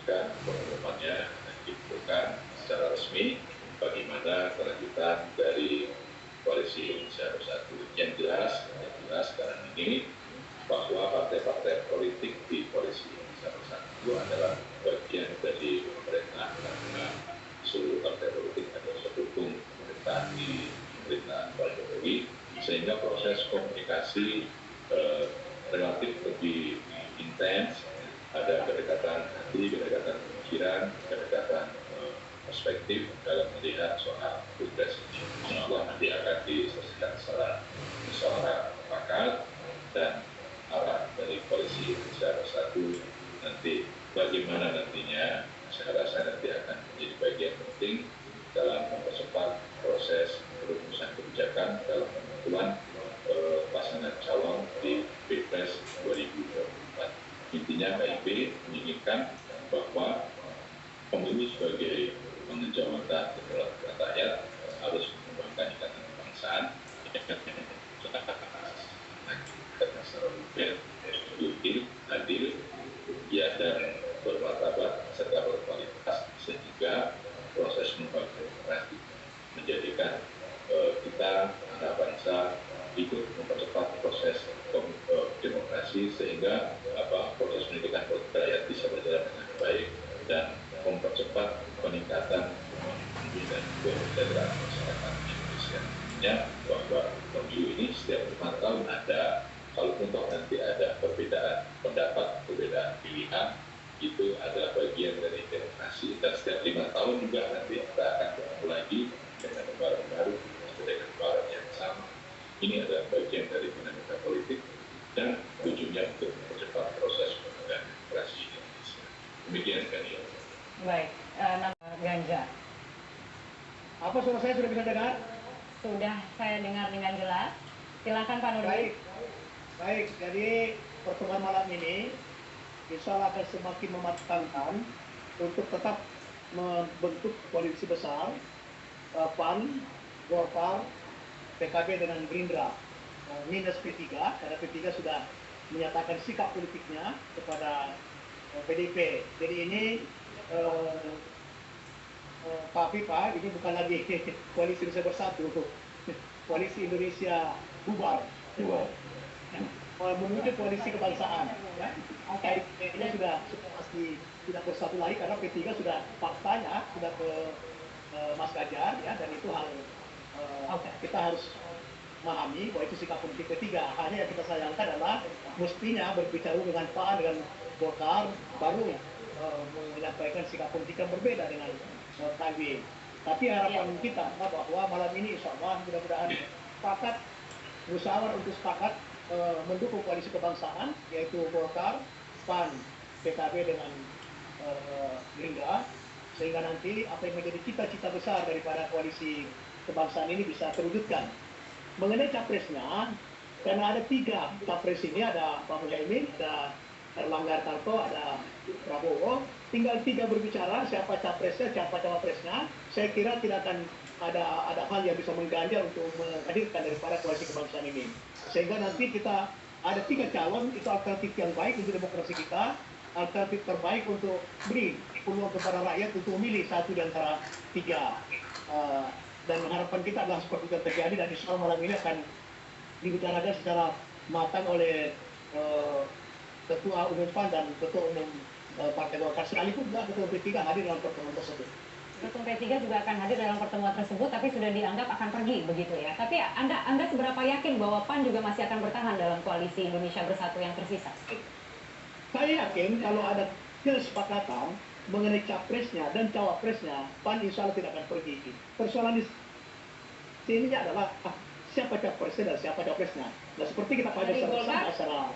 memastikan pengumumannya diinfokan secara resmi bagaimana kelanjutan dari koalisi Indonesia Bersatu. Yang jelas sekarang ini bahwa partai-partai politik di koalisi Indonesia Bersatu itu adalah bagian dari pemerintah, karena seluruh partai politik adalah pendukung pemerintah di pemerintahan Pak Jokowi, sehingga proses komunikasi relatif lebih intens, ada kedekatan hati, kedekatan pemikiran, kedekatan perspektif dalam melihat soal pilpres ini. Insya Allah nanti akan diselesaikan secara mufakat, dan arah dari koalisi Indonesia Bersatu nanti bagaimana nantinya, saya rasa nanti akan menjadi bagian penting dalam mempercepat proses perumusan kebijakan dalam pengumpulan pasangan calon di Pilpres 2024. Intinya KIP menginginkan bahwa pemilu sebagai pengejawantahan kedaulatan rakyat harus mengembangkan ikatan kebangsaan secara objektif, adil, ya, dan bermartabat serta berkualitas, sehingga proses membangun demokrasi menjadikan kita anak bangsa ikut mempercepat proses demokrasi, sehingga proses pendidikan rakyat bisa berjalan dengan baik dan mempercepat peningkatan ekonomi dan kesejahteraan masyarakat Indonesia. Ya, bahwa pemilu ini setiap 5 tahun ada, kalaupun toh nanti ada perbedaan pendapat, perbedaan pilihan, itu adalah bagian dari demokrasi, dan setiap 5 tahun juga nanti kita akan bertemu lagi dengan lembaran baru, dengan lembaran yang sama. Ini adalah bagian dari dinamika politik dan ujungnya untuk mempercepat proses penegakan demokrasi di Indonesia. Demikian kan ya. Baik, nama Ganjar. Apa suara saya sudah bisa dengar? Sudah saya dengar dengan jelas. Silakan Pak Nurdin. Baik. Jadi pertemuan malam ini insya Allah akan semakin mematangkan untuk tetap membentuk koalisi besar PAN, Golkar, PKB dengan Gerindra minus P3, karena P3 sudah menyatakan sikap politiknya kepada PDIP. Jadi ini Pak Pipa, ini bukan lagi koalisi Indonesia Bersatu, koalisi Indonesia bubar, menuju koalisi kebangsaan. Ya. Ini sudah pasti tidak bersatu lagi, karena P3 sudah faktanya sudah ke Mas Ganjar, ya, dan itu hal kita harus memahami bahwa itu sikap politik P3. Hanya yang kita sayangkan adalah mestinya berbicara dengan PAN, dengan Golkar, baru menyampaikan sikap politik yang berbeda dengan KB. Tapi harapan kita bahwa malam ini insya Allah mudah-mudahan sepakat, berusaha untuk sepakat mendukung koalisi kebangsaan, yaitu Golkar, PAN, PKB dengan Gerindra, sehingga nanti apa yang menjadi cita-cita besar daripada koalisi kebangsaan ini bisa terwujudkan. Mengenai capresnya, karena ada 3 capres ini, ada Pak Muhaimin, ada Erlangga Hartarto, ada Prabowo, tinggal 3 berbicara siapa capresnya, siapa cawapresnya. Saya kira tidak akan ada hal yang bisa mengganjal untuk menghadirkan daripada koalisi kebangsaan ini. Sehingga nanti kita ada 3 calon, itu alternatif yang baik untuk demokrasi kita, alternatif terbaik untuk beri peluang kepada rakyat untuk memilih satu di antara 3. Dan harapan kita adalah seperti itu terjadi, dan insya Allah malam ini akan dibicarakan secara matang oleh Ketua Umum PAN dan Ketua Umum Partai Golkar, sekalipun juga Ketua P3 hadir dalam pertemuan tersebut. Ketua P3 juga akan hadir dalam pertemuan tersebut, tapi sudah dianggap akan pergi, begitu ya. Tapi Anda seberapa yakin bahwa PAN juga masih akan bertahan dalam koalisi Indonesia Bersatu yang tersisa? Saya yakin kalau ada kesepakatan mengenai capresnya dan cawapresnya, PAN insya Allah tidak akan pergi. Persoalan di sini adalah siapa capresnya dan siapa capresnya. Nah, seperti kita pada secara